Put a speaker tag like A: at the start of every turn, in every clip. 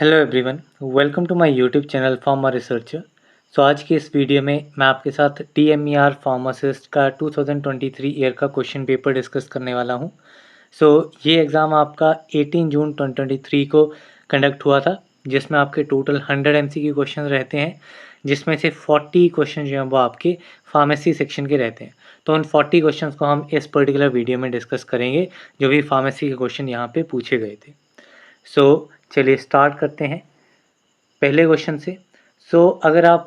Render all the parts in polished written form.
A: Hello everyone, welcome to my YouTube channel Pharma Researcher. So आज की इस video में मैं आपके साथ DMER फार्मासिस्ट का 2023 ईयर का क्वेश्चन पेपर डिस्कस करने वाला हूं। सो ये एग्ज़ाम आपका 18 जून 2023 को कंडक्ट हुआ था, जिसमें आपके टोटल 100 MCQ क्वेश्चन रहते हैं, जिसमें से 40 क्वेश्चन जो हैं वो आपके फार्मेसी सेक्शन के रहते हैं। तो उन 40 क्वेश्चन को हम इस पर्टिकुलर वीडियो में डिस्कस करेंगे, जो भी फार्मेसी के क्वेश्चन यहाँ पे पूछे गए थे। सो चलिए स्टार्ट करते हैं पहले क्वेश्चन से। अगर आप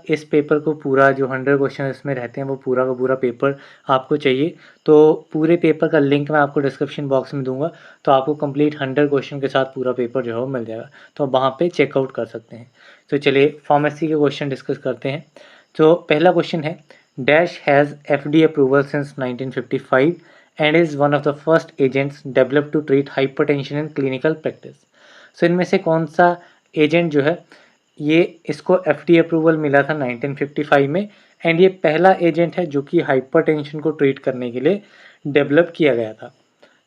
A: इस पेपर को पूरा जो 100 क्वेश्चन इसमें रहते हैं वो पूरा का पूरा पेपर आपको चाहिए, तो पूरे पेपर का लिंक मैं आपको डिस्क्रिप्शन बॉक्स में दूंगा। तो आपको कंप्लीट 100 क्वेश्चन के साथ पूरा पेपर जो है वो मिल जाएगा, तो आप वहाँ पे चेकआउट कर सकते हैं। तो चलिए फार्मेसी के क्वेश्चन डिस्कस करते हैं। तो पहला क्वेश्चन है, dash has FDA approval since 1955 and is one of the first agents developed to treat hypertension in clinical practice. So इनमें से कौन सा एजेंट जो है ये इसको FDA अप्रूवल मिला था 1955 में, एंड ये पहला एजेंट है जो कि हाइपरटेंशन को ट्रीट करने के लिए डेवलप किया गया था।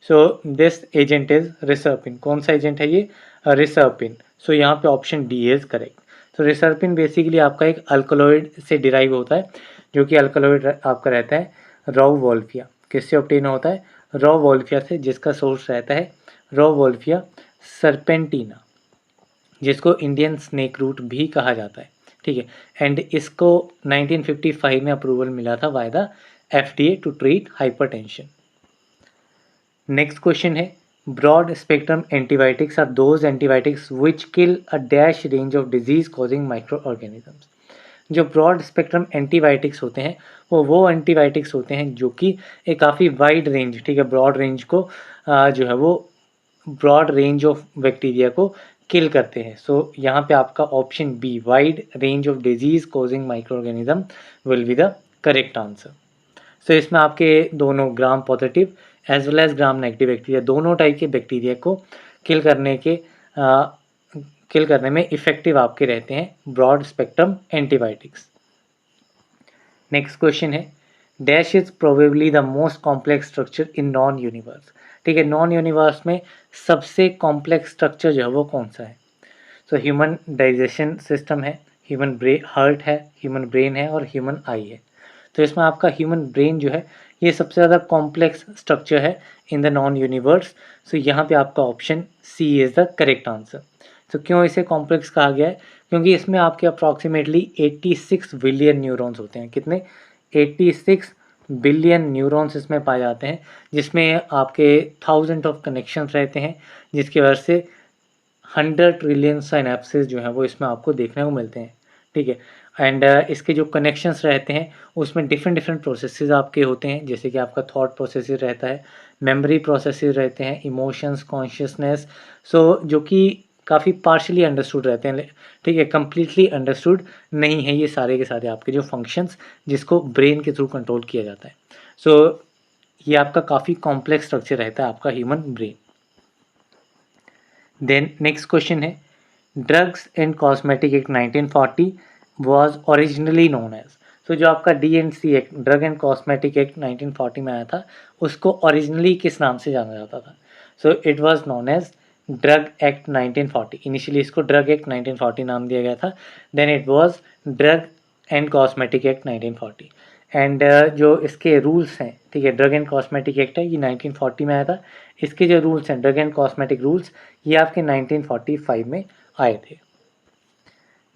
A: So this agent is रिसर्पिन। कौन सा एजेंट है ये? रिसर्पिन। सो यहाँ पे ऑप्शन डी इज करेक्ट। तो रिसर्पिन बेसिकली आपका एक अल्कलॉइड से डिराइव होता है, जो कि अल्कलॉइड आपका रहता है रॉ वोल्फिया। किससे ऑब्टेन होता है? रॉ वोल्फिया से, जिसका सोर्स रहता है रॉ वोल्फिया सर्पेंटिना, जिसको इंडियन स्नेक रूट भी कहा जाता है। ठीक है, एंड इसको 1955 में अप्रूवल मिला था by the FDA to treat hypertension. Next question है, broad spectrum antibiotics are those antibiotics which kill a dash range of disease causing micro organisms. जो ब्रॉड स्पेक्ट्रम एंटीबायोटिक्स होते हैं वो एंटीबायोटिक्स होते हैं जो कि एक काफ़ी वाइड रेंज, ठीक है, ब्रॉड रेंज को जो है वो ब्रॉड रेंज ऑफ बैक्टीरिया को किल करते हैं। सो यहाँ पे आपका option B, wide range of disease causing micro organism, will be the correct answer. So इसमें आपके दोनों gram positive as well as gram negative bacteria, दोनों टाइप के बैक्टीरिया को किल करने में इफेक्टिव आपके रहते हैं broad spectrum antibiotics. Next question है, dash is probably the most complex structure in known universe. ठीक है, नॉन यूनिवर्स में सबसे कॉम्प्लेक्स स्ट्रक्चर जो है वो कौन सा है? सो ह्यूमन डाइजेशन सिस्टम है, ह्यूमन हार्ट है, ह्यूमन ब्रेन है और ह्यूमन आई है। तो इसमें आपका ह्यूमन ब्रेन जो है ये सबसे ज़्यादा कॉम्प्लेक्स स्ट्रक्चर है in the known universe. So यहाँ पे आपका option C is the correct answer. तो क्यों इसे कॉम्प्लेक्स कहा गया है? क्योंकि इसमें आपके अप्रॉक्सीमेटली 86 बिलियन न्यूरॉन्स होते हैं। कितने? 86 बिलियन न्यूरॉन्स इसमें पाए जाते हैं, जिसमें आपके थाउजेंड ऑफ कनेक्शंस रहते हैं, जिसकी वजह से 100 ट्रिलियन सिनेप्सेस जो हैं वो इसमें आपको देखने को मिलते हैं। ठीक है, एंड इसके जो कनेक्शंस रहते हैं उसमें डिफरेंट डिफरेंट प्रोसेसेस आपके होते हैं, जैसे कि आपका थॉट प्रोसेसर रहता है, मेमोरी प्रोसेसर रहते हैं, इमोशंस, कॉन्शियसनेस, सो जो कि काफ़ी पार्शली अंडरस्टूड रहते हैं। ठीक है, कम्प्लीटली अंडरस्टूड नहीं है ये सारे के सारे आपके जो फंक्शंस, जिसको ब्रेन के थ्रू कंट्रोल किया जाता है। सो ये आपका काफ़ी कॉम्प्लेक्स स्ट्रक्चर रहता है आपका human brain. Then next question है, drugs and cosmetic act 1940 was originally known as. तो जो आपका DNC act, drug and cosmetic act 1940 में आया था, उसको ओरिजिनली किस नाम से जाना जाता था? So it was known as drug act 1940। Initially इसको ड्रग एक्ट 1940 नाम दिया गया था, then it was drug and cosmetic act 1940। And जो इसके रूल्स हैं, ठीक है, ड्रग एंड कॉस्मेटिक एक्ट है, ये 1940 में आया था। इसके जो रूल्स हैं, ड्रग एंड कॉस्मेटिक रूल्स, ये आपके 1945 में आए थे।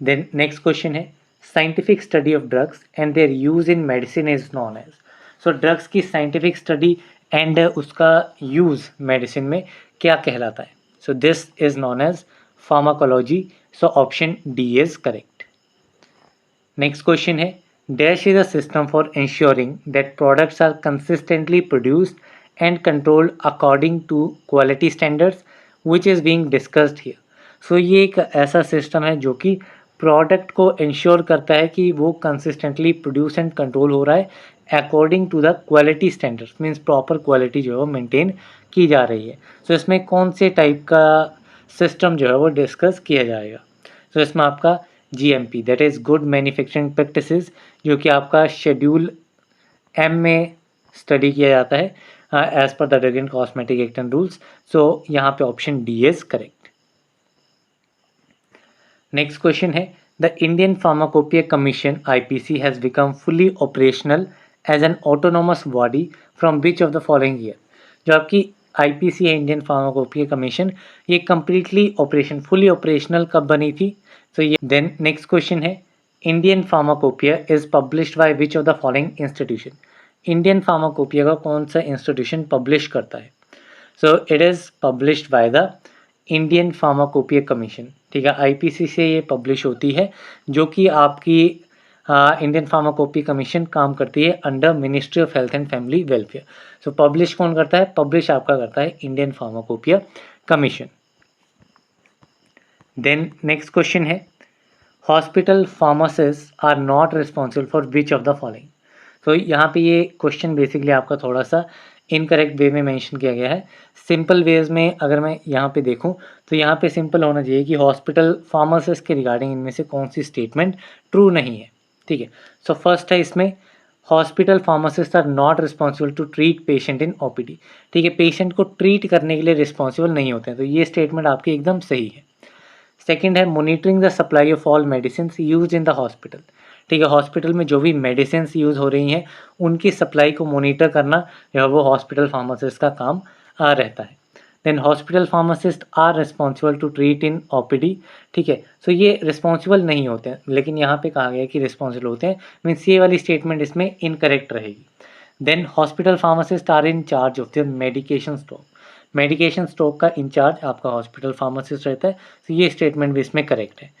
A: देन नेक्स्ट क्वेश्चन है, scientific study of drugs and their use in medicine is known as. So drugs की साइंटिफिक स्टडी एंड उसका यूज मेडिसिन में क्या कहलाता है? So this is known as pharmacology. So option D is correct. Next question है, dash is a system for ensuring that products are consistently produced and controlled according to quality standards which is being discussed here। सो ये एक ऐसा system है जो कि product को ensure करता है कि वो कंसिस्टेंटली प्रोड्यूस एंड कंट्रोल हो रहा है according to the quality standards, means proper quality जो है वो मेंटेन की जा रही है। सो इसमें कौन से टाइप का सिस्टम जो है वो डिस्कस किया जाएगा? सो इसमें आपका GMP, that is good manufacturing practices, जो कि आपका शेड्यूल M में स्टडी किया जाता है as per the drug and cosmetic act and rules. So यहाँ पे option D is correct. Next question है, the Indian pharmacopoeia commission IPC has become fully operational as an autonomous body from which of the following year. जो आपकी IPC है, Indian pharmacopoeia commission, ये completely fully operational कब बनी थी? तो ये देन नेक्स्ट क्वेश्चन है, Indian pharmacopoeia is published by which of the following institution. Indian pharmacopoeia का कौन सा इंस्टीट्यूशन पब्लिश करता है? So it is published by the Indian pharmacopoeia commission. ठीक है, IPC से ये पब्लिश होती है, जो कि आपकी इंडियन फार्माकोपिया कमीशन काम करती है under ministry of health and family welfare. So publish कौन करता है? पब्लिश आपका करता है Indian pharmacopoeia commission. Then next question है, hospital pharmacist are not responsible for which of the following. तो यहाँ पे ये क्वेश्चन बेसिकली आपका थोड़ा सा इनकरेक्ट वे में मेंशन किया गया है। सिंपल वेज में अगर मैं यहाँ पे देखूँ तो यहाँ पे सिंपल होना चाहिए कि हॉस्पिटल फार्मासिस्ट के रिगार्डिंग इनमें से कौन सी स्टेटमेंट ट्रू नहीं है। ठीक है, सो फर्स्ट है इसमें, hospital pharmacist are not responsible to treat patient in OPD। ठीक है, पेशेंट को ट्रीट करने के लिए रिस्पॉन्सिबल नहीं होते हैं, तो ये स्टेटमेंट आपकी एकदम सही है। सेकेंड है, monitoring the supply of all medicine use in the hospital. ठीक है, हॉस्पिटल में जो भी मेडिसिन यूज़ हो रही हैं उनकी सप्लाई को मॉनिटर करना जो है वो हॉस्पिटल फार्मासिस्ट का काम रहता है। Then hospital pharmacist are responsible to treat in OPD। ठीक है, सो ये रिस्पॉन्सिबल नहीं होते हैं, लेकिन यहाँ पे कहा गया है कि रिस्पॉन्सिबल होते हैं, मीन्स ये वाली स्टेटमेंट इसमें इनकरेक्ट रहेगी। Then hospital pharmacist are in charge of the medication stock. Medication stock का इंचार्ज आपका हॉस्पिटल फार्मासिस्ट रहता है, तो ये स्टेटमेंट भी इसमें करेक्ट है।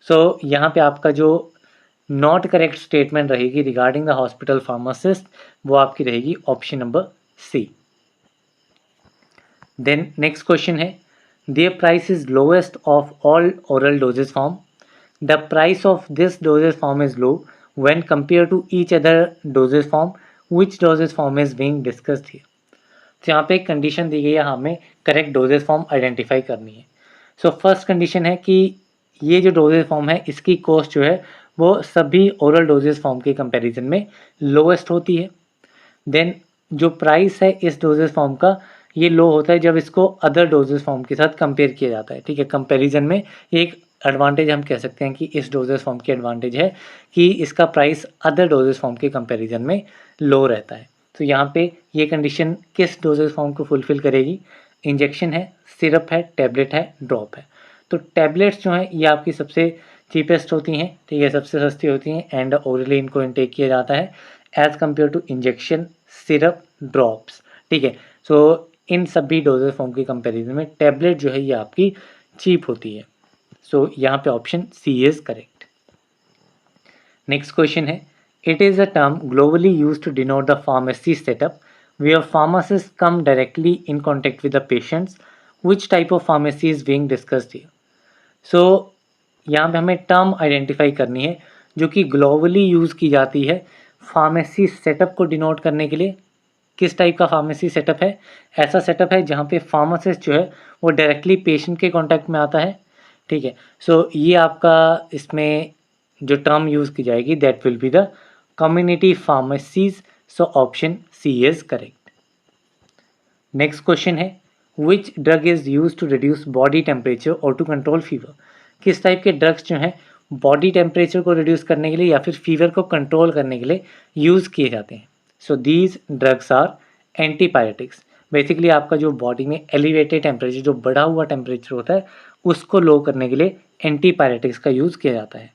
A: सो यहाँ पे आपका जो नॉट करेक्ट स्टेटमेंट रहेगी रिगार्डिंग द हॉस्पिटल फार्मासिस्ट, वो आपकी रहेगी option number C। Then next question है, their price is lowest of all oral dosage form. The price of this dosage form is low when compare to each other doses form, which dosage form is being discussed here. तो यहाँ पे एक condition दी गई है, हमें correct doses form identify करनी है। So first condition है कि ये जो डोजेज फॉर्म है इसकी कॉस्ट जो है वो सभी ओरल डोजेज फॉर्म के कंपैरिजन में लोएस्ट होती है। देन जो प्राइस है इस डोजेज फॉर्म का ये लो होता है जब इसको अदर डोजेज फॉर्म के साथ कंपेयर किया जाता है। ठीक है, कंपैरिजन में एक एडवांटेज हम कह सकते हैं कि इस डोजेज फॉर्म की एडवांटेज है कि इसका प्राइस अदर डोजेज फॉर्म के कंपैरिजन में लो रहता है। तो यहाँ पे ये कंडीशन किस डोजेज फॉर्म को फुलफिल करेगी? इंजेक्शन है, सिरप है, टैबलेट है, ड्रॉप है। तो टैबलेट्स जो हैं ये आपकी सबसे चीपेस्ट होती हैं, ठीक है, सबसे सस्ती होती हैं एंड ओरली इनको इनटेक किया जाता है as compare to injection, syrup, drops. ठीक है, सो इन सभी डोजेज फॉर्म के कंपैरिजन में टैबलेट जो है ये आपकी चीप होती है। सो यहाँ पे option C is correct. Next question है, it is a term globally use to denote the pharmacy setup where pharmacists come directly in contact with the patients. Which type of pharmacy is being discussed here? So यहाँ पे हमें term identify करनी है जो कि globally use की जाती है फार्मेसी सेटअप को डिनोट करने के लिए। किस टाइप का फार्मेसी सेटअप है? ऐसा सेटअप है जहाँ पे फार्मासिस्ट जो है वो डायरेक्टली पेशेंट के कांटेक्ट में आता है। ठीक है, सो ये आपका इसमें जो टर्म यूज़ की जाएगी that will be the community pharmacies. So option C is correct. Next question है, which drug is use to reduce body temperature और टू कंट्रोल फीवर। किस टाइप के ड्रग्स जो हैं बॉडी टेम्परेचर को रिड्यूस करने के लिए या फिर फीवर को कंट्रोल करने के लिए यूज़ किए जाते हैं? So these drugs are antipyretics. Basically आपका जो बॉडी में एलिवेटेड टेम्परेचर, जो बढ़ा हुआ टेम्परेचर होता है, उसको लो करने के लिए एंटीपायरेटिक्स का यूज़ किया जाता है।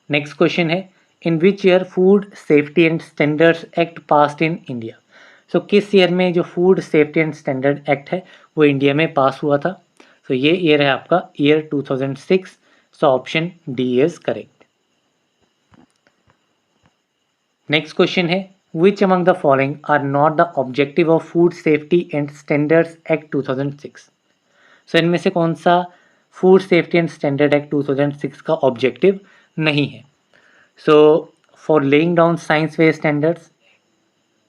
A: नेक्स्ट क्वेश्चन है, in which year food safety and standards act passed in India. So किस ईयर में जो food safety and standard act है वो इंडिया में पास हुआ था? सो ये ईयर है आपका year 2006। So option D is correct. Next question है, which among the following are not the objective of food safety and standards act 2006। So इनमें से कौन सा food safety and standard act 2006 का ऑब्जेक्टिव नहीं है? So for laying down science based standards.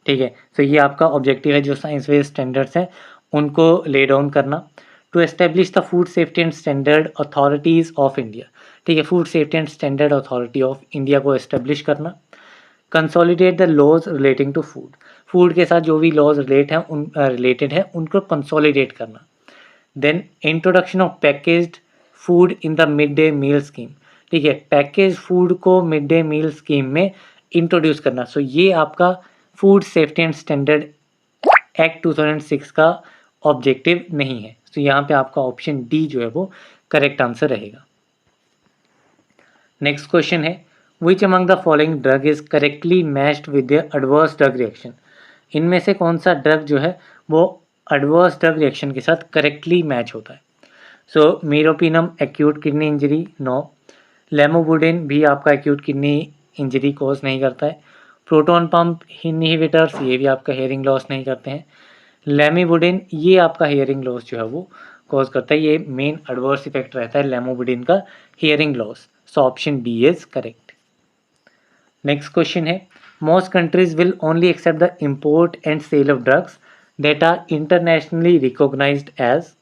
A: ठीक है, सो ये आपका ऑब्जेक्टिव है, जो साइंस बेस्ड स्टैंडर्ड्स हैं उनको ले डाउन करना। To establish the food safety and standard authorities of India. ठीक है, food safety and standard authority of India को एस्टेब्लिश करना। Consolidate the laws relating to food. Food के साथ जो भी लॉज रिलेटेड हैं उनको कंसोलिडेट करना। Then introduction of packaged food in the mid day meal scheme. ठीक है, पैकेज फूड को मिड डे मील स्कीम में इंट्रोड्यूस करना। सो ये आपका food safety and standard act 2006 का ऑब्जेक्टिव नहीं है। तो यहाँ पे आपका ऑप्शन डी जो है वो करेक्ट आंसर रहेगा। नेक्स्ट क्वेश्चन है, which among the following drug is correctly matched with the adverse drug reaction. इनमें से कौन सा ड्रग जो है वो एडवर्स ड्रग रिएक्शन के साथ करेक्टली मैच होता है। सो मीरोपिनम एक्यूट किडनी इंजरी, नो। लेमोबुडिन भी आपका एक्यूट किडनी इंजरी कॉज नहीं करता है। प्रोटॉन पंप इनहिबिटर्स ये भी आपका हेयरिंग लॉस नहीं करते हैं। लेमिबुडिन ये आपका हेयरिंग लॉस जो है वो कॉज करता है, ये मेन एडवर्स इफेक्ट रहता है लेमोबुडिन का, hearing loss. So option D is correct. Next question है, most countries will only accept the import and sale of drugs that are internationally recognized as.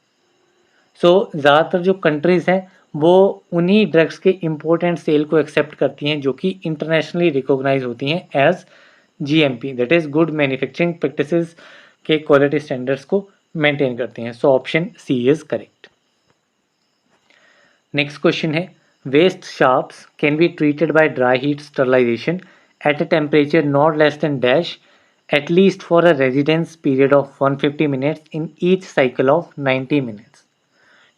A: So ज़्यादातर जो कंट्रीज़ हैं वो उन्हीं ड्रग्स के इम्पोर्ट एंड सेल को accept करती हैं जो कि इंटरनेशनली रिकॉग्नाइज होती हैं as GMP, that is good manufacturing practices के क्वालिटी स्टैंडर्ड्स को मेंटेन करती हैं। So option C is correct. Next question है, waste sharps can be treated by dry heat sterilisation at a temperature not less than dash at least for a residence period of 150 minutes in each cycle of 90 minutes.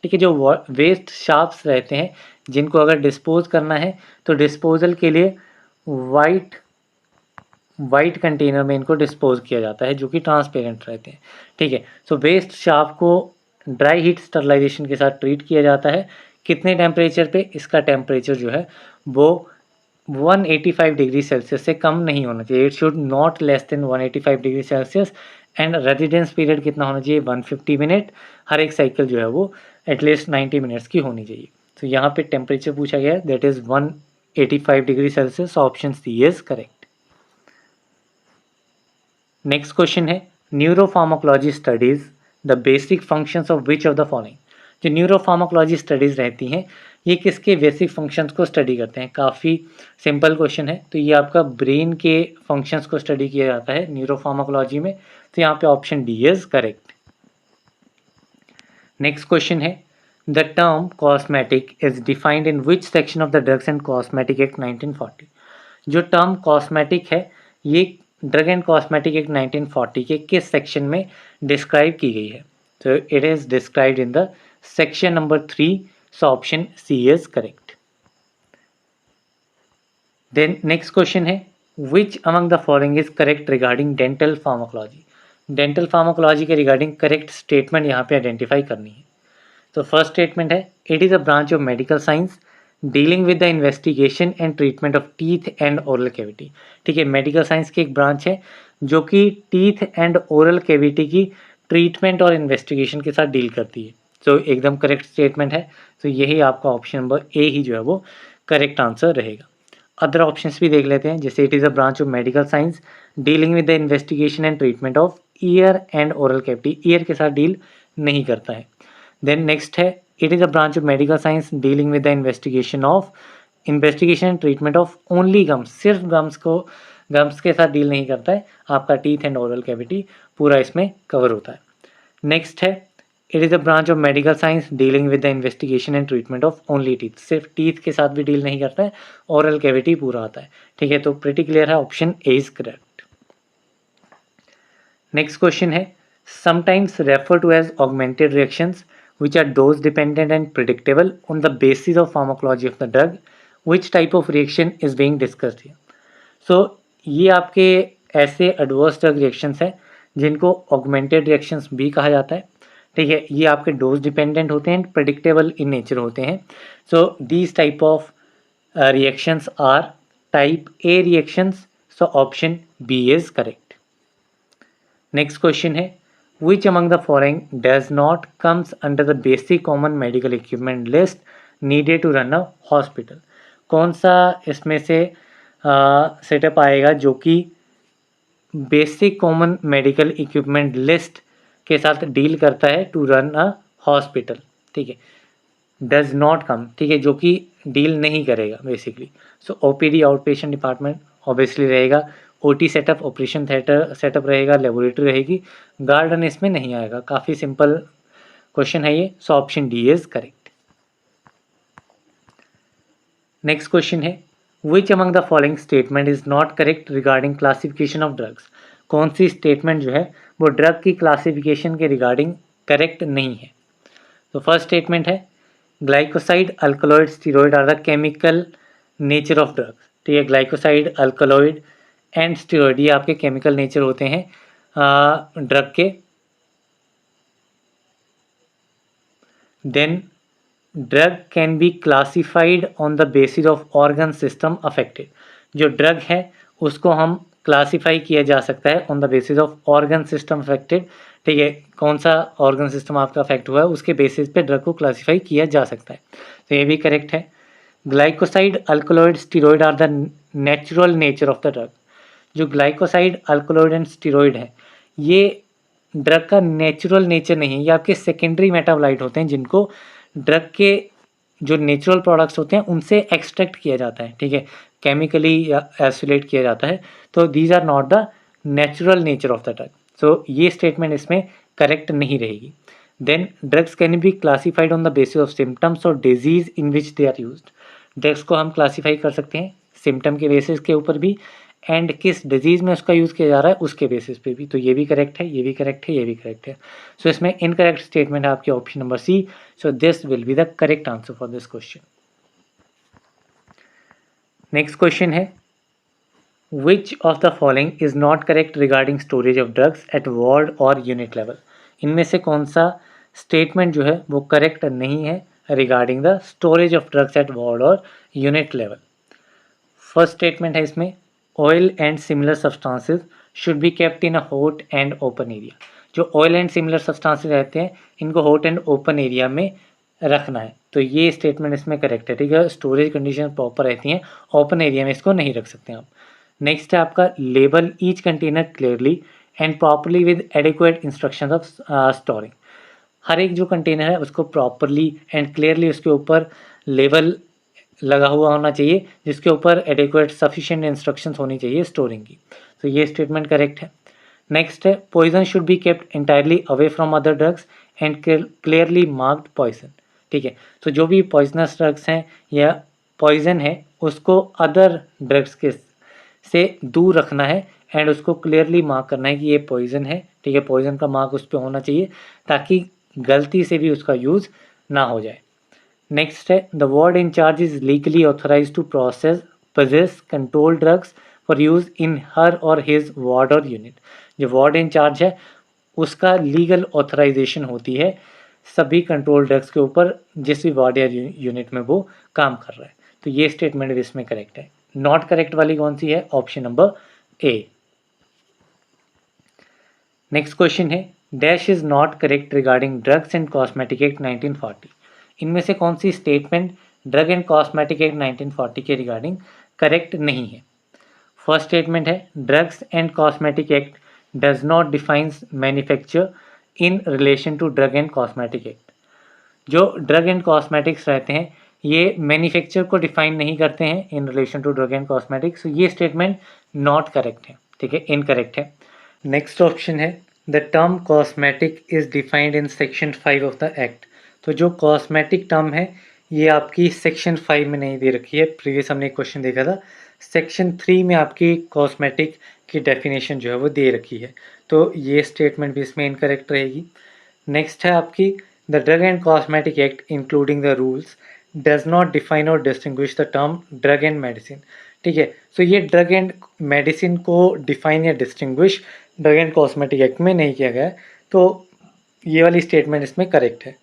A: ठीक है, जो waste shafts रहते हैं जिनको अगर dispose करना है तो डिस्पोजल के लिए वाइट कंटेनर में इनको डिस्पोज किया जाता है जो कि ट्रांसपेरेंट रहते हैं। ठीक है, सो वेस्ट शाफ्ट को ड्राई हीट स्टरलाइजेशन के साथ ट्रीट किया जाता है। कितने टेम्परेचर पे? इसका टेम्परेचर जो है वो 185 डिग्री सेल्सियस से कम नहीं होना चाहिए। It should not less then 185 degree Celsius. And residence period कितना होना चाहिए? 150 मिनट। हर एक साइकिल जो है वो एटलीस्ट 90 मिनट्स की होनी चाहिए। तो यहाँ पे टेम्परेचर पूछा गया है, that is 185 degree Celsius. Option C is correct. Next question है, neuropharmacology studies the basic functions of which of the following. जो न्यूरोफार्माकोलॉजी स्टडीज़ रहती हैं ये किसके बेसिक फंक्शंस को स्टडी करते हैं? काफ़ी सिंपल क्वेश्चन है। तो ये आपका ब्रेन के फंक्शंस को स्टडी किया जाता है न्यूरोफार्माकोलॉजी में। तो यहाँ पे option D is correct. Next question है, the term cosmetic is defined in which section of the drugs and cosmetic act 1940। जो टर्म कॉस्मेटिक है ये ड्रग एंड कॉस्मेटिक एक्ट 1940 के किस सेक्शन में डिस्क्राइब की गई है? तो it is described in the section number 3। So option C is correct. Then next question है, which among the following is correct regarding dental pharmacology. Dental pharmacology के regarding correct statement यहाँ पे identify करनी है। तो फर्स्ट स्टेटमेंट है, it is a branch of medical science dealing with the investigation and treatment of teeth and oral cavity. ठीक है, medical science की एक ब्रांच है जो कि टीथ एंड ओरल कैविटी की ट्रीटमेंट और इन्वेस्टिगेशन के साथ डील करती है। तो एकदम करेक्ट स्टेटमेंट है। तो यही आपका ऑप्शन नंबर ए ही जो है वो करेक्ट आंसर रहेगा। अदर ऑप्शंस भी देख लेते हैं, जैसे it is a branch of medical science dealing with the investigation and treatment of year and oral cavity. Year के साथ डील नहीं करता है। देन नेक्स्ट है, it is a branch of medical science dealing with the investigation and treatment of only gums. सिर्फ gums के साथ deal नहीं करता है, आपका टीथ एंड ओरल कैविटी पूरा इसमें कवर होता है। नेक्स्ट है, it is a branch of medical science dealing with the investigation and treatment of only teeth. सिर्फ टीथ के साथ भी डील नहीं करता है, ओरल कैविटी पूरा आता है। ठीक है, तो प्रीटी क्लियर है, option A is correct. Next question है, sometimes refer to as augmented reactions which are dose dependent and predictable on the basis of pharmacology of the drug. Which type of reaction is being discussed here? So ये आपके ऐसे adverse drug reactions हैं जिनको augmented reactions भी कहा जाता है। ठीक है, ये आपके डोज डिपेंडेंट होते हैं, प्रेडिक्टेबल इन नेचर होते हैं। So these type of reactions are type A reactions. So option B is correct. Next question है, which among the following does not comes under the basic common medical equipment list needed to run a hospital? कौन सा इसमें से setup आएगा जो कि basic common medical equipment list के साथ डील करता है टू रन अ हॉस्पिटल? ठीक है, डज नॉट कम, ठीक है, जो कि डील नहीं करेगा basically. So OPD out patient department obviously रहेगा, OT setup, operation theatre setup रहेगा, लेबोरेटरी रहेगी, गार्डन इसमें नहीं आएगा। काफ़ी सिंपल क्वेश्चन है ये। So option D is correct. Next question है which among the following statement is not correct regarding classification of drugs. कौन सी स्टेटमेंट जो है वो ड्रग की क्लासिफिकेशन के रिगार्डिंग करेक्ट नहीं है। तो फर्स्ट स्टेटमेंट है glycoside alkaloid steroid are the chemical nature of drugs. ठीक है, ग्लाइकोसाइड अल्कलॉइड एंड स्टीरॉइड ये आपके केमिकल नेचर होते हैं ड्रग के। Then drug can be classified on the basis of organ system affected. जो ड्रग है उसको हम क्लासीफाई किया जा सकता है on the basis of organ system affected. ठीक है, कौन सा ऑर्गन सिस्टम आपका अफेक्ट हुआ है उसके बेसिस पे ड्रग को क्लासीफाई किया जा सकता है। तो ये भी करेक्ट है। Glycoside alkaloid steroid are the natural nature of the drug. जो ग्लाइकोसाइड अल्कलॉइड एंड स्टीरॉइड है ये ड्रग का नेचुरल नेचर नहीं है, ये आपके सेकेंडरी मेटाबोलाइट होते हैं जिनको ड्रग के जो नेचुरल प्रोडक्ट्स होते हैं उनसे एक्सट्रैक्ट किया जाता है। ठीक है, केमिकली या आइसोलेट किया जाता है। तो these are not the natural nature of the drug. So ये स्टेटमेंट इसमें करेक्ट नहीं रहेगी। Then drugs can be classified on the basis of symptoms or disease in which they are used. Drugs को हम क्लासीफाई कर सकते हैं symptom के बेसिस के ऊपर भी एंड किस डिजीज़ में उसका यूज़ किया जा रहा है उसके बेसिस पे भी। तो ये भी करेक्ट है, ये भी करेक्ट है, ये भी करेक्ट है। सो इसमें इनकरेक्ट स्टेटमेंट है आपकी option number C. So this will be the correct answer for this question. Next question है which of the following is not correct regarding storage of drugs at ward or unit level. इनमें से कौन सा statement जो है वो correct नहीं है regarding the storage of drugs at ward or unit level. First statement है इसमें oil and similar substances should be kept in a hot and open area. जो ऑयल एंड सिमिलर सब्सटेंसेस रहते हैं इनको हॉट एंड ओपन एरिया में रखना है। तो ये स्टेटमेंट इसमें करेक्ट है। ठीक है, स्टोरेज कंडीशन प्रॉपर रहती हैं, ओपन एरिया में इसको नहीं रख सकते आप। नेक्स्ट है आपका label each container clearly and properly with adequate instructions of storing. हर एक जो कंटेनर है उसको प्रॉपरली एंड क्लियरली उसके ऊपर लेबल लगा हुआ होना चाहिए जिसके ऊपर एडिक्वेट सफिशिएंट इंस्ट्रक्शंस होनी चाहिए स्टोरिंग की। तो ये स्टेटमेंट करेक्ट है। नेक्स्ट है poison should be kept entirely away from other drugs and clearly marked poison. ठीक है, तो जो भी पॉइजनस ड्रग्स हैं या पॉइजन है उसको अदर ड्रग्स के से दूर रखना है एंड उसको क्लियरली मार्क करना है कि ये पॉइजन है। ठीक है, पॉइजन का मार्क उस पर होना चाहिए ताकि गलती से भी उसका यूज़ ना हो जाए। नेक्स्ट है the ward in charge is legally authorize to process possess control drugs for use in her or his ward or unit. जो वार्ड इन चार्ज है उसका लीगल ऑथराइजेशन होती है सभी कंट्रोल ड्रग्स के ऊपर जिस भी वार्ड या यूनिट में वो काम कर रहा है। तो ये स्टेटमेंट इसमें करेक्ट है। नॉट करेक्ट वाली कौन सी है? Option number A. Next question है dash is not correct regarding drugs and cosmetic act 1940। इनमें से कौन सी statement drug and cosmetic act 1940 के रिगार्डिंग करेक्ट नहीं है? फर्स्ट स्टेटमेंट है drugs and cosmetic act does not defines manufacture in relation to drug and cosmetic act. जो drug and cosmetics रहते हैं ये मैन्युफैक्चर को डिफाइन नहीं करते हैं in relation to drug and cosmetics. ये स्टेटमेंट नॉट करेक्ट है। ठीक है, इनकरेक्ट है। नेक्स्ट ऑप्शन है the term cosmetic is defined in section 5 of the act. तो जो कॉस्मेटिक टर्म है ये आपकी सेक्शन 5 में नहीं दे रखी है। प्रीवियस हमने एक क्वेश्चन देखा था सेक्शन 3 में आपकी कॉस्मेटिक की डेफिनेशन जो है वो दे रखी है। तो ये स्टेटमेंट भी इसमें इनकरेक्ट रहेगी। नेक्स्ट है आपकी the drug and cosmetic act including the rules does not define or distinguish the term drug and medicine. ठीक है, सो ये ड्रग एंड मेडिसिन को डिफाइन या distinguish drug and cosmetic act में नहीं किया गया है। तो ये वाली स्टेटमेंट इसमें करेक्ट है।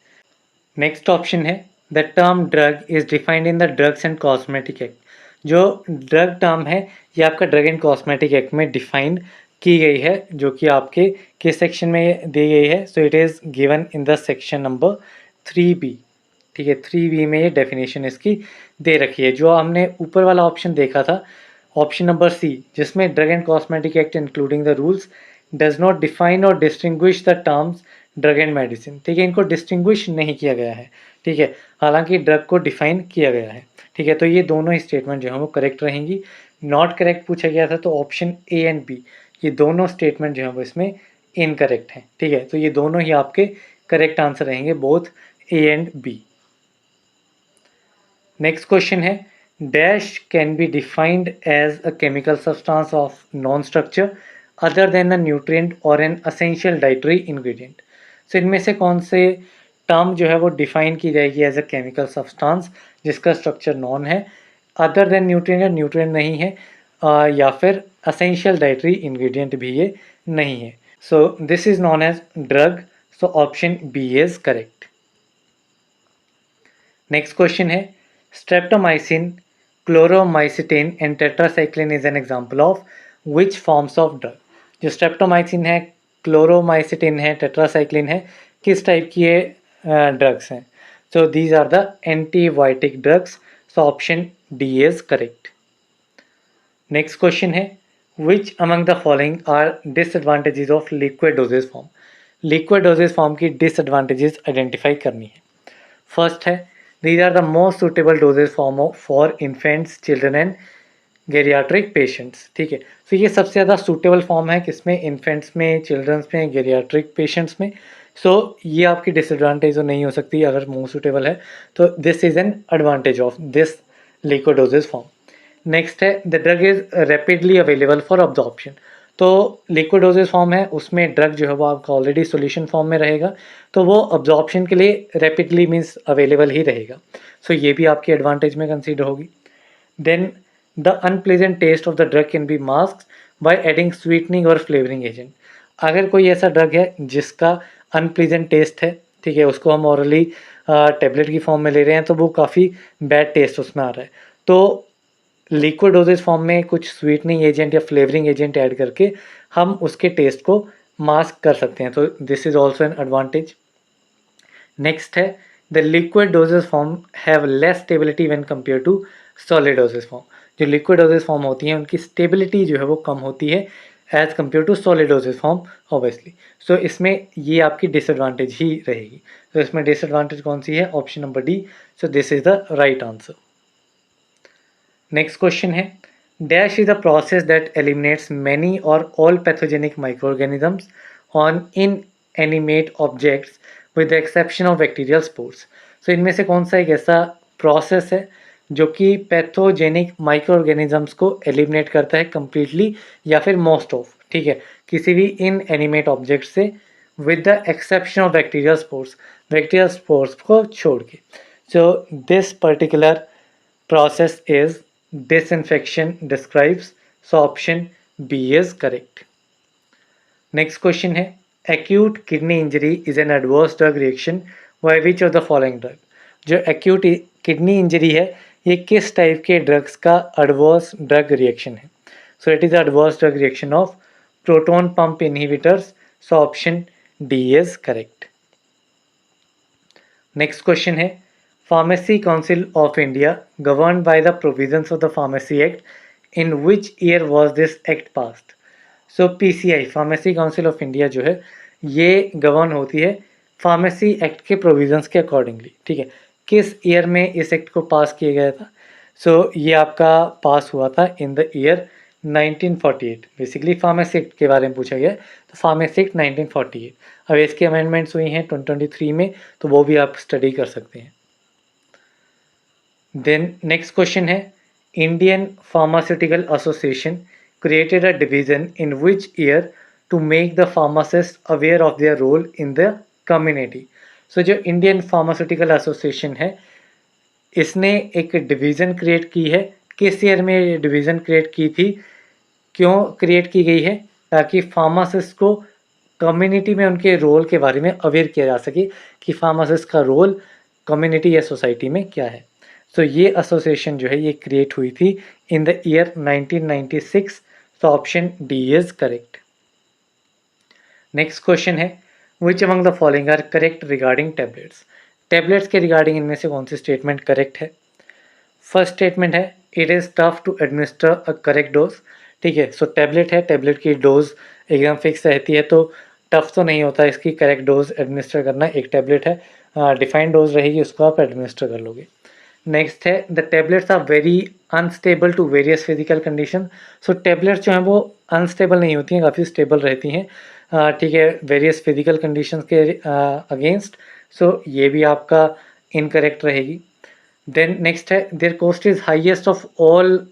A: नेक्स्ट ऑप्शन है the term drug is defined in the drugs and cosmetic act. जो ड्रग टर्म है ये आपका ड्रग एंड कॉस्मेटिक एक्ट में डिफाइन की गई है जो कि आपके किस सेक्शन में दी गई है? So it is given in the section number 3B। ठीक है, 3B में ये डेफिनेशन इसकी दे रखी है। जो हमने ऊपर वाला ऑप्शन देखा था ऑप्शन नंबर सी जिसमें drug and cosmetic act including the rules does not define or distinguish the terms drug and medicine. ठीक है, इनको डिस्टिंग्विश नहीं किया गया है। ठीक है, हालांकि ड्रग को डिफाइन किया गया है। ठीक है, तो ये दोनों ही स्टेटमेंट जो है वो करेक्ट रहेंगी। नॉट करेक्ट पूछा गया था तो ऑप्शन ए एंड बी ये दोनों स्टेटमेंट जो है वो इसमें इनकरेक्ट हैं। ठीक है, तो ये दोनों ही आपके करेक्ट आंसर रहेंगे both A and B. Next question है dash can be defined as a chemical substance of non structure other than a nutrient or an essential dietary ingredient. सो इनमें से कौन से टर्म जो है वो डिफाइन की जाएगी एज अ केमिकल सब्सटेंस जिसका स्ट्रक्चर नॉन है, अदर देन न्यूट्रिएंट या न्यूट्रिएंट नहीं है, या फिर असेंशियल डाइटरी इंग्रेडिएंट भी ये नहीं है। So this is non as drug. So option B is correct. Next question है streptomycin, chloromycetin and tetracycline is an example of which forms of drug. जो स्ट्रेप्टोमाइसिन है, क्लोरोमाइसिटिन है, टेट्रासाइक्लिन है, किस टाइप की ये ड्रग्स हैं? So these are the antibiotic drugs. So option D is correct. Next question है which among the following are disadvantages of liquid dosages form. Liquid dosages form की disadvantages identify करनी है। First है these are the most suitable dosage form for infants, children and geriatric patients। ठीक है, तो ये सबसे ज़्यादा सूटेबल फॉर्म है किसमें? इन्फेंट्स में, चिल्ड्रंस में, गेरियाट्रिक पेशेंट्स में। सो ये आपकी डिसएडवांटेज तो नहीं हो सकती अगर मोस्ट सूटेबल है, तो this is an advantage of this liquid dosages form. Next है the drug is rapidly available for absorption. तो लिक्विड डोजेज फॉर्म है उसमें ड्रग जो है वो आपका ऑलरेडी सॉल्यूशन फॉर्म में रहेगा, तो वो अब्जॉर्प्शन के लिए रैपिडली मीन्स अवेलेबल ही रहेगा। सो ये भी आपकी एडवांटेज में कंसीडर होगी। Then the unpleasant taste of the drug can be masked by adding sweetening or flavouring agent. अगर कोई ऐसा ड्रग है जिसका अनप्लेजेंट टेस्ट है, ठीक है, उसको हम ऑरली टेबलेट की फॉर्म में ले रहे हैं, तो वो काफ़ी बैड टेस्ट उसमें आ रहा है, तो लिक्विड डोजेज फॉर्म में कुछ स्वीटनिंग एजेंट या फ्लेवरिंग एजेंट ऐड करके हम उसके टेस्ट को मास्क कर सकते हैं, तो this is also an advantage. Next है the liquid dosages form have less stability when compare to solid dosages form. जो लिक्विड डोजेज फॉर्म होती हैं उनकी स्टेबिलिटी जो है वो कम होती है as compare to solid dosages form obviously. So इसमें ये आपकी डिसएडवांटेज ही रहेगी। तो इसमें डिसएडवांटेज कौन सी है? Option number D. So this is the right answer. Next question है dash is a process that eliminates many or all pathogenic microorganisms on in animate objects with the exception of bacterial spores. So इनमें से कौन सा एक ऐसा process है जो कि पैथोजेनिक माइक्रो ऑर्गेनिजम्स को एलिमिनेट करता है कम्प्लीटली या फिर मोस्ट ऑफ, ठीक है, किसी भी इन एनिमेट ऑब्जेक्ट से, with the exception of bacterial spores, bacterial spores को छोड़ के। So this particular process is disinfection describes। so option B is correct। next question है acute kidney injury is an adverse drug reaction by which of the following drug। जो acute kidney injury है ये किस टाइप के drugs का adverse drug reaction है? so it is adverse drug reaction of proton pump inhibitors। so option D is correct। next question है Pharmacy Council of India governed by the provisions of the Pharmacy Act, in which year was this act passed? So PCI Pharmacy Council of India जो है ये govern होती है pharmacy act के provisions के accordingly, ठीक है। किस ईयर में इस एक्ट को पास किया गया था? सो ये आपका पास हुआ था इन the year 1948। Basically pharmacy act के बारे में पूछा गया है, तो फार्मेसी एक्ट 1948। अब इसकी अमेंडमेंट्स हुई हैं 2023 में, तो वो भी आप स्टडी कर सकते हैं। देन नेक्स्ट क्वेश्चन है Indian pharmaceutical association created a division in which year to make the pharmacist aware of their role in the community। so जो इंडियन फार्मास्यूटिकल एसोसिएशन है इसने एक डिवीज़न क्रिएट की है। किस ईयर में ये डिवीज़न क्रिएट की थी? क्यों क्रिएट की गई है? ताकि फार्मासिस्ट को कम्युनिटी में उनके रोल के बारे में अवेयर किया जा सके कि फार्मासिस्ट का रोल कम्युनिटी या सोसाइटी में क्या है। सो ये एसोसिएशन जो है ये क्रिएट हुई थी in the year 1996। So option D is correct. Next question है which among the following are correct regarding tablets. Tablets के रिगार्डिंग इनमें से कौन सी स्टेटमेंट करेक्ट है? फर्स्ट स्टेटमेंट है it is tough to administer a correct dose. ठीक है, सो टैबलेट है, टैबलेट की डोज एकदम फिक्स रहती है, तो टफ तो नहीं होता इसकी करेक्ट डोज एडमिनिस्टर करना। एक टैबलेट है, डिफाइंड डोज रहेगी, उसको आप एडमिनिस्टर कर लोगे। नेक्स्ट है the tablets are very unstable to various physical condition. So tablets जो हैं वो अनस्टेबल नहीं होती हैं, काफ़ी स्टेबल रहती हैं, ठीक है, वेरियस फिजिकल कंडीशंस के अगेंस्ट। सो ये भी आपका इनकरेक्ट रहेगी। देन नेक्स्ट है there cost is highest of all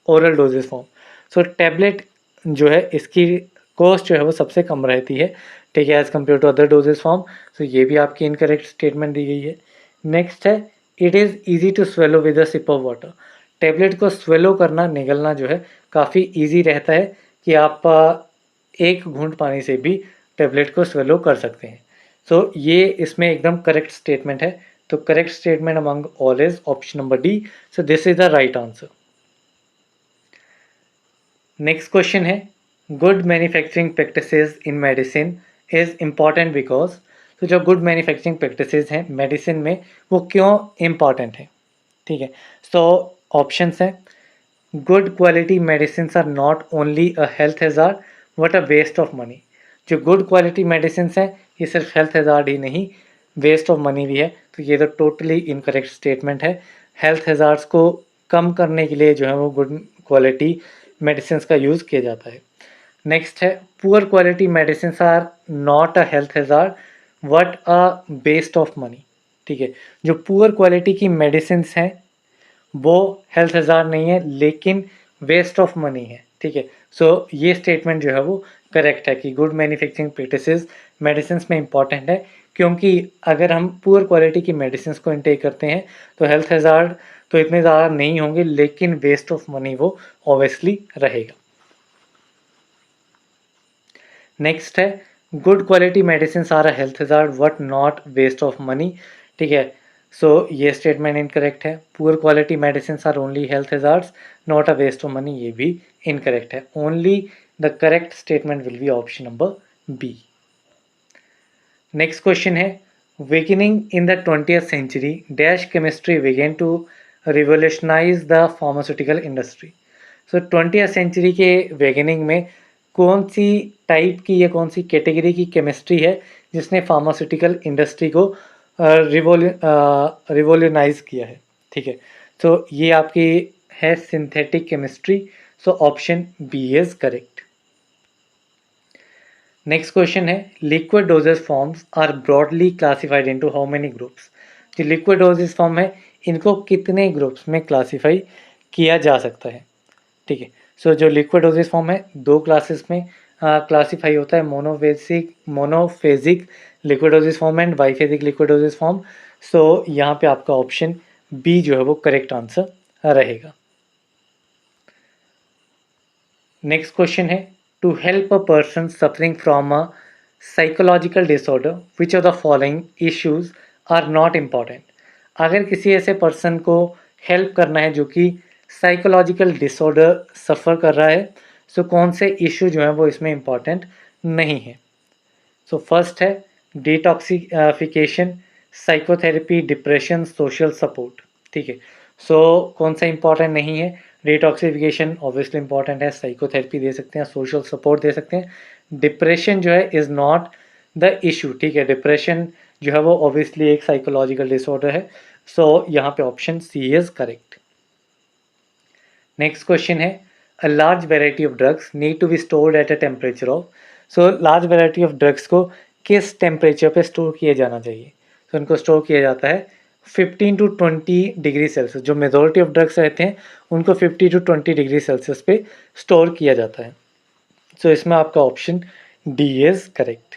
A: oral dosage form. So tablet जो है इसकी कॉस्ट जो है वो सबसे कम रहती है, ठीक है, as compare to other doses form. So ये भी आपकी इनकरेक्ट स्टेटमेंट दी गई है। नेक्स्ट है it is easy to swallow with a sip of water. Tablet को स्वेलो करना, निगलना जो है काफ़ी ईजी रहता है कि आप एक घूंट पानी से भी टैबलेट को स्वेलो कर सकते हैं। सो ये इसमें एकदम करेक्ट स्टेटमेंट है। तो correct statement among all is option number D. So this is the right answer. Next question है good manufacturing practices in medicine is important because. तो जो गुड मैन्युफैक्चरिंग प्रैक्टिसेस हैं मेडिसिन में वो क्यों इम्पॉर्टेंट है, ठीक है। सो ऑप्शंस हैं good quality medicine are not only a health hazard but a waste of money. जो गुड क्वालिटी मेडिसिन हैं ये सिर्फ हेल्थ हैजार्ड ही नहीं, वेस्ट ऑफ मनी भी है। तो ये तो टोटली इनकरेक्ट स्टेटमेंट है। हेल्थ हैजार्ड्स को कम करने के लिए जो है वो गुड क्वालिटी मेडिसिन का यूज़ किया जाता है। नेक्स्ट है poor quality medicine are not a health hazard but a waste of money, ठीक है। जो पुअर क्वालिटी की मेडिसिन हैं वो हेल्थ हैजार्ड नहीं है लेकिन वेस्ट ऑफ मनी है, ठीक है। सो ये स्टेटमेंट जो है वो करेक्ट है कि गुड मैन्युफैक्चरिंग प्रैक्टिसेस मेडिसिन में इंपॉर्टेंट है, क्योंकि अगर हम पुअर क्वालिटी की मेडिसिन को इनटेक करते हैं तो हेल्थ हैजार्ड तो इतने ज़्यादा नहीं होंगे लेकिन वेस्ट ऑफ मनी वो ऑब्वियसली रहेगा। नेक्स्ट है good quality medicine are a health hazard but not waste of money, ठीक है। सो ये स्टेटमेंट इनकरेक्ट है। Poor quality medicine are only health hazards not a waste of money, ये भी इनकरेक्ट है। Only the correct statement will be option number B. Next question है beginning in the 20th century dash chemistry began to revolutionize the pharmaceutical industry. So 20th century के beginning में कौन सी type की या कौन सी कैटेगरी की chemistry है जिसने फार्मास्यूटिकल इंडस्ट्री को रिवोल्यूनाइज किया है, ठीक है। तो ये आपकी है synthetic chemistry. So option B is correct. Next question है liquid dosages forms are broadly classified into how many groups. जो लिक्विड डोजेज फॉर्म है इनको कितने ग्रुप्स में क्लासिफाई किया जा सकता है, ठीक है। सो जो लिक्विड डोजेज फॉर्म है दो क्लासेस में क्लासिफाई होता है, monophasic liquid dosages form and biphasic liquid dosages form. So यहाँ पे आपका ऑप्शन बी जो है वो करेक्ट आंसर रहेगा। नेक्स्ट क्वेश्चन है to help a person suffering from a psychological disorder which of the following issues are not important. अगर किसी ऐसे पर्सन को हेल्प करना है जो कि साइकोलॉजिकल डिसऑर्डर सफ़र कर रहा है, सो कौन से इश्यू जो हैं वो इसमें इम्पॉर्टेंट नहीं है। सो फर्स्ट है detoxification, psychotherapy, depression, social support, ठीक है। सो कौन सा इंपॉर्टेंट नहीं है, डिटॉक्सिफिकेशन ऑब्वियसली इंपॉर्टेंट है, साइकोथेरेपी दे सकते हैं, सोशल सपोर्ट दे सकते हैं। डिप्रेशन जो है इज़ नॉट द इशू, ठीक है। डिप्रेशन जो है वो ऑब्वियसली एक साइकोलॉजिकल डिसऑर्डर है। सो यहाँ पे option C is correct. Next question है a large variety of drugs need to be stored at a temperature of. So large variety of drugs को किस टेम्परेचर पे स्टोर किया जाना चाहिए। तो उनको स्टोर किया जाता है 15 टू 20 डिग्री सेल्सियस। जो मेजॉरिटी ऑफ ड्रग्स रहते हैं उनको 50 टू 20 डिग्री सेल्सियस पे स्टोर किया जाता है। सो इसमें आपका ऑप्शन डी इज़ करेक्ट।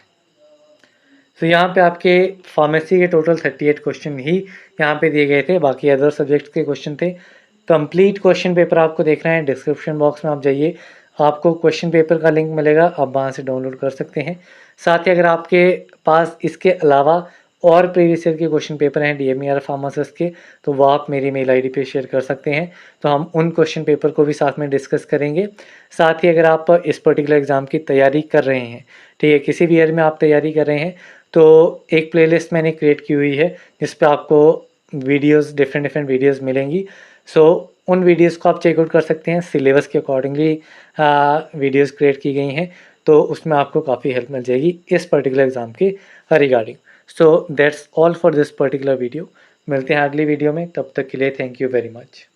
A: तो यहाँ पे आपके फार्मेसी के टोटल 38 क्वेश्चन ही यहाँ पे दिए गए थे, बाकी अदर सब्जेक्ट्स के क्वेश्चन थे। कंप्लीट क्वेश्चन पेपर आपको देखना है, डिस्क्रिप्शन बॉक्स में आप जाइए, आपको क्वेश्चन पेपर का लिंक मिलेगा, आप वहाँ से डाउनलोड कर सकते हैं। साथ ही अगर आपके पास इसके अलावा और प्रीवियस ईयर के क्वेश्चन पेपर हैं DMER फार्मासिस्ट के, तो वो आप मेरी मेल ID पे शेयर कर सकते हैं, तो हम उन क्वेश्चन पेपर को भी साथ में डिस्कस करेंगे। साथ ही अगर आप इस पर्टिकुलर एग्ज़ाम की तैयारी कर रहे हैं, ठीक है, किसी भी ईयर में आप तैयारी कर रहे हैं, तो एक प्लेलिस्ट मैंने क्रिएट की हुई है जिस पे आपको वीडियोस डिफरेंट वीडियोस मिलेंगी। सो उन वीडियोस को आप चेकआउट कर सकते हैं, सिलेबस के अकॉर्डिंगली वीडियोस क्रिएट की गई हैं, तो उसमें आपको काफ़ी हेल्प मिल जाएगी इस पर्टिकुलर एग्ज़ाम के regarding. So that's all for this particular video. मिलते हैं अगली वीडियो में, तब तक के लिए थैंक यू वेरी मच।